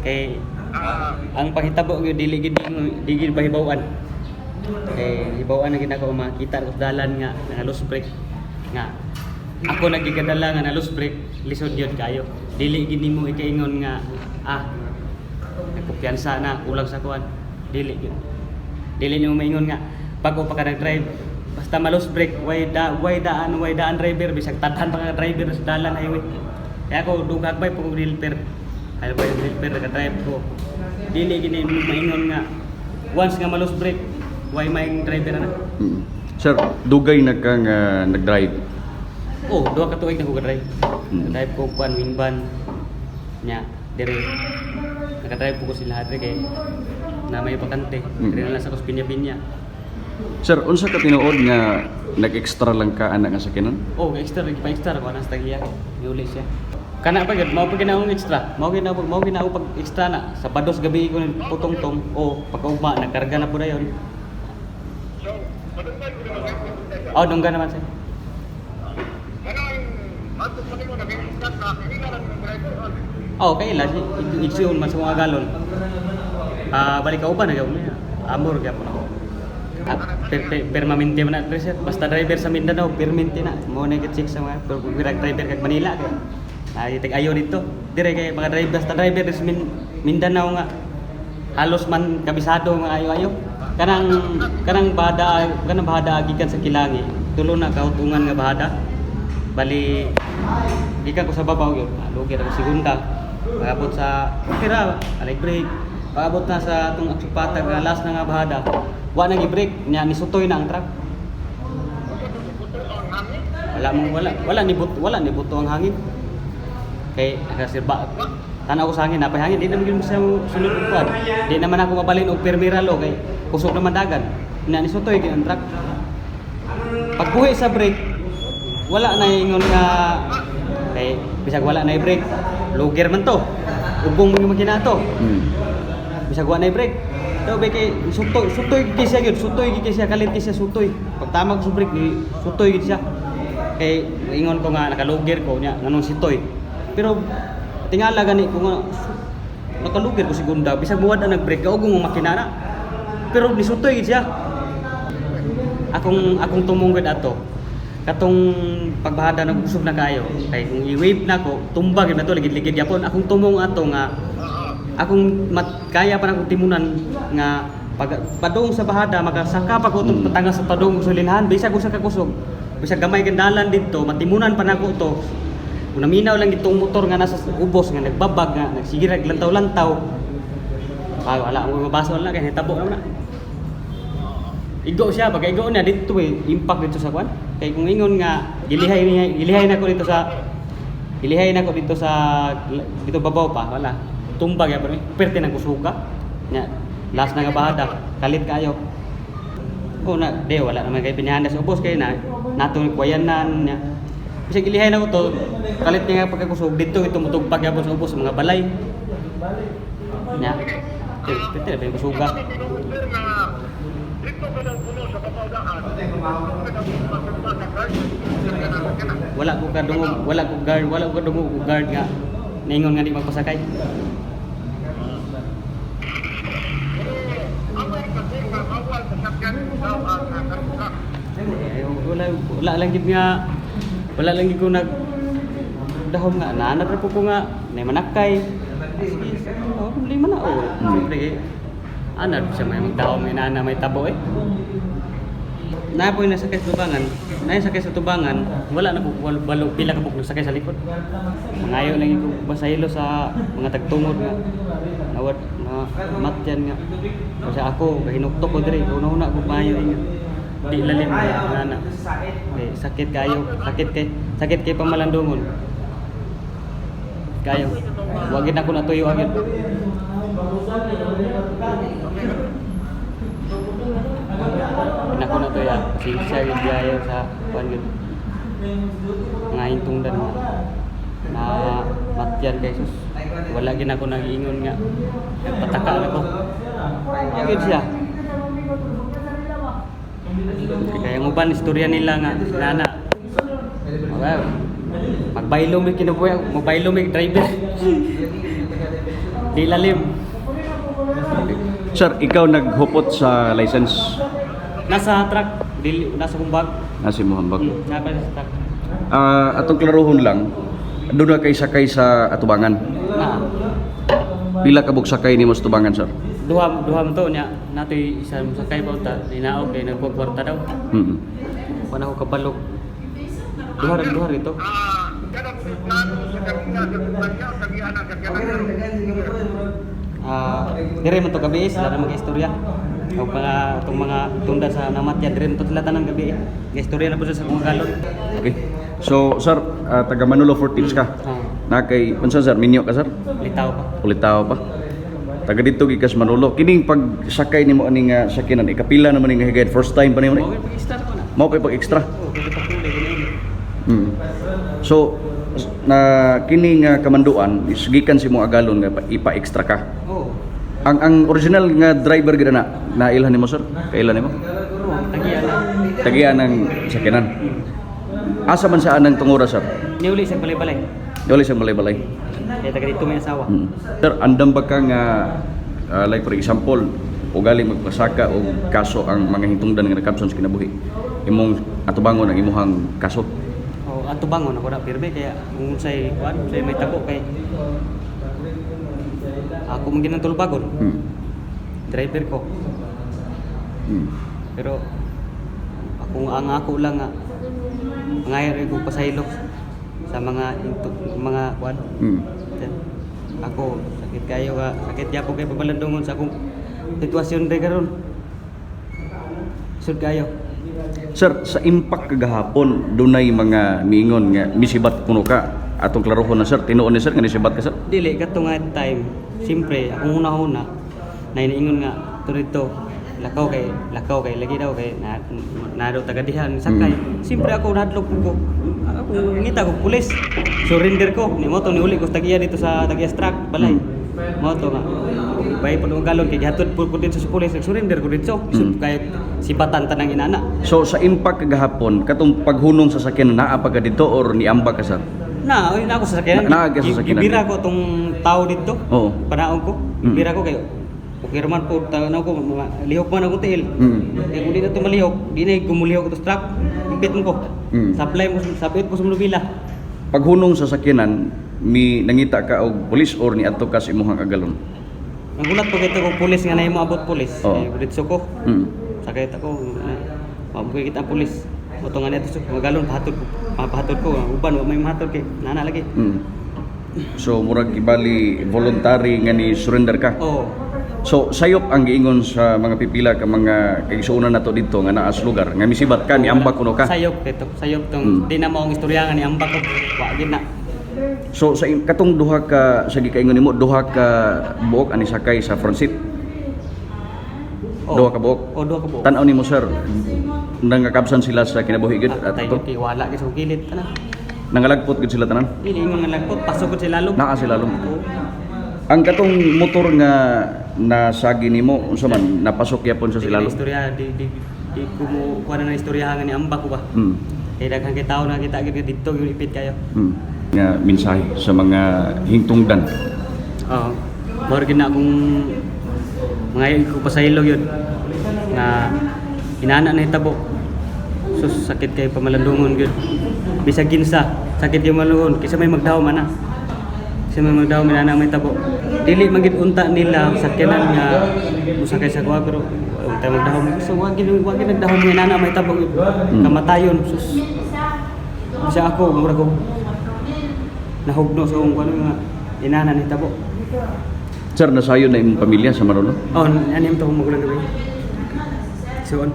Kay ang panghitabo gyud dili gid bahibaw-an. Kay hibaw-an na ginako makita ko sa dalan nga loose brake nga ako nagigadala nga na loose brake lisod yun kayo. Dili gid nimo ikaingon nga nagkumpiyansa na kulang sa kuan. Dili nimo maingon nga bago pa ka nag-drive basta ma-loose brake way daan driver bisag tadhan pa ka driver sa dalan highway. Kaya ako dugag bay pag reelper. Ay bay reelper nag-drive ko. Dili gid nimo maingon nga once nga ma-loose brake way may driver na. Sir, dugay na kang nag-drive? Oh, 2 ka tuig na ko drive. Drive ko kuan wing van nya dire. Naka-drive ko sila hadre kay na may bakante. Dire na lang sa pinya-pinya. Sir, unsa ka tinuod nga nag-extra lang ka ana nga sakinan? Oh, extra ko na sa tagiya. Niuli siya. Kana pa gid mao pa ginaong extra. Mao ginaw pag extra na sa pados gabi ko ni putong-tong. Oh, pagkaugma nagkarga na pud dayon. Oh, dungga naman siya. Oh, kay ila iksiyon man sa mga galon. Balik ka uban na gyud niya. Amor gyapon ako. Permanente man na sir. Basta driver sa Mindanao, permanente na. Mo na gid sa mga driver kag Manila kay. Ay tig ayo dito. Dire kay mga driver basta driver sa Mindanao nga halos man kabisado nga ayo-ayo. Kanang bahada gikan sa Kilangi. Tulo na kautungan nga bahada. Bali gikan ko sa babaw gyud. Lugi ra ko segunda. Pagabot sa kira, alay brake. Pagabot na sa atong aksupata nga last na nga bahada. Wa na gi-brake nya ni sutoy na ang truck. Wala ni buto ang hangin. Kay nagasirba tanaw ko sa hangin, napay hangin, di naman gid mo sa sulod ko. Di naman ako mabalin og permiralo kay kusog naman dagan. Nya ni sutoy gid ang truck. Pagbuhi sa brake, wala na ingon nga kay bisag wala na i-brake. Luger man to. Ubong mo yung makina to. Bisag wala na i-brake. Daw ba kay sutoy gid siya gyud, sutoy gid siya kalit siya sutoy. Pagtamag sa brake ni sutoy gid siya. Kay ingon ko nga nakaluger ko nya nganong sitoy. Pero tingala gani ko nga nakaluger ko segunda bisag muwad na nag-brake kaugong mo makina na. Pero ni sutoy gid siya. Akong tumunggod ato. Katong pagbahada nag usog na kayo. Kay kung i-wave na ko, tumbag na to ligid-ligid yapon. Akong tumong ato nga kaya pa na akong timunan nga padung sa bahada makasaka pa ko itong patangas sa padung sa linhan bisag usa ka kusog bisag gamay gandalan dito matimunan pa nako to kung naminaw lang itong motor nga nasa ubos nga nagbabag nga nagsigirag lantaw-lantaw wala mo mabaso na kay hitabo na igo siya bagay igo na dito impact dito sa kwan kay kung ingon nga gilihay na ko dito sa dito babaw pa wala tumbag ya perte nang kusuga nya last na nga bahada kalit kayo na wala naman kay pinahanda sa ubos kay natong kuyanan nya bisag ilihay na ko to kalit nga pagkakusog dito ito mutugpag yapon sa ubos mga balay nya perte na kusuga wala ko kadungog guard nga ningon nga di magpasakay. Wala lang gid ko nag dahom nga nanad ra ko nga nay manakay. Problema na siyempre anad siya may magdahom inana may tabo Napoy na sakay sa tubangan, wala na ko balo pila ka buk sakay sa likod. Mangayo lang ko basahilo sa mga tagtungod nga nawad na matyan nga. Kasi ako kahinuktok ko diri, una ko maayo nga. Di lalim na sakit kay pamalandungon. Kayo. Wagid ako natuyo agad. Nako na to ya, siya yung biyayo sa kuan yun. Mga hintungdan na matyan kay sus. Wala gid ako nag-ingon nga. Nagpataka na ko. Yun siya. Kaya ang uban istorya nila nga nana. Wow. Magbaylo may kinabuhi, magbaylo may driver. Di lalim. Sir, ikaw naghupot sa license Nasa truck, nasa kumbag. na si Muhambag. Napa sa truck. Atong klarohon lang, doon na kay sakay sa atubangan. Na, Pila ka bugsakay nimo sa tubangan, sir? duham to niya. Natoy isa mo sakay ba ta, dinaog kay nagkwarta daw. Mm. Wala ko kabalog. Duhar ito. Dire man to gabi sila na mag-istorya. O mga itong mga tunda sa namatyan dire man to sila tanang gabi. Ga-istorya na po sa mga galon. Okay. So, sir, taga Manolo for tips ka. Na kay unsa sir, minyo ka sir? Litaw pa. Ulitaw pa. Taga dito gikas Manolo. Kining pagsakay nimo aning sakyanan, ikapila naman ning higayat first time pa nimo ni? Okay, pag-start ko na. Mao pa pag extra. Oo, pwede pa kulay ganyan. So na kining kamanduan is gikan si mo agalon nga ipa-extra ka. Oo. Ang original nga driver gid na ilhan nimo sir? Kailan nimo? Oo, tagiyan na. Tagian ng sakyanan. Asa man saan ang tungura sir? Niuli sa balay-balay. Dili sa balay-balay. Kaya taga dito may asawa. Sir, andam ba ka nga like for example, ugali magpasaka o kaso ang mga hintungdan nga nakapson sa kinabuhi. Imong atubangon ang imuhang kaso. Oh, ato bangon ako na pirme kaya kung say may tabo kay ako man ginang tulbagon. Driver ko. Pero ako lang nga ngayon ko pasaylo sa mga kwan. Ako sakit kayo nga sakit yapo kay pabalandungon sa akong sitwasyon day karon. Sud kayo. Sir, sa impact kagahapon dunay mga miingon nga misibat kuno ka. Atong klarohon na sir, tinuon ni sir nga nisibat ka sir. Dili kato nga time. Siyempre akong una-una na iniingon nga turito lakaw kay lagi daw kay na daw taga dihan sakay. Siyempre ako nadlok ko. Ako ngita ko pulis. Surrender ko. Ni mo to ni uli ko tagiya dito sa tagiya truck balay. Mo to nga. Bay pa galon kay gihatod po dito sa pulis surrender ko dito. Kay sipatan tanang inana. So sa impact kagahapon katong paghunong sa sakyanan naa pa ka dito or niamba ka sir? Ay na ako sa sakyanan. Naa ka sa sakyanan. Gibira ko tong tao dito. Oo. Panaog ko. Gibira ko kay okay man po tanaw ko lihok man ako tiil. Kay kung di na to malihok, di na gumulihok to truck. Ipit mo ko. Supply mo sapit ko sa Manubila. Paghunong sa sakyanan, nangita ka og pulis or niadto ka sa imuhang agalon? Nagulat po kito ko pulis nga na mo abot pulis. Oo. Dito ko. Sakit ako. Mabuhay kita ang pulis. Moto nga nito so magalon pahatod ko. Uban wa may mahatod kay nana lagi. So murag ibali voluntary nga ni surrender ka. Oo. So sayop ang giingon sa mga pipila ka mga kaigsuonan nato dito nga naa sa lugar nga misibat ka ni ambak kuno ka. Sayop dito. Sayop tong di na mo ang istorya ni ambak ko. Wa gid na. So sa katong duha ka sa gikaingon nimo duha ka buok ani sakay sa front seat. Duha ka buok. Duha ka buok. Tan-aw nimo sir. Nangakabsan sila sa kinabuhi gid at tayo to. kay wala kay sa gilid ana. Nangalagpot gid sila tanan. Dili ingon nga lagpot pasok gid sila lalo. Naa sila lalo. Ang katong motor nga nasagi nimo unsa man napasok yapon sa silalo. Istorya di ko mo kuha na istoryahan ni ambak ko ba. Kay daghang kay tawo na kita gid dito yung ipit kayo. Nga mensahe sa mga hingtungdan. Oo. Mao gid na akong mga ko pasaylo yun nga inana na hitabo. Sus sakit kay pamalandungon gyud. Bisag ginsa sakit yung maluhon kaysa may magdaw man na. Kasi may magdaw minana may tabo. Dili magid unta nila sakyanan nga musakay sa kuha pero unta magdaw so wag gid nagdaw minana may tabo kamatayon sus. Kasi ako mura ko nahugno sa kung ano nga inana ni tabo. Sir, nasayo na imong pamilya sa Manolo? Oh, anim to magulang gabi. So on.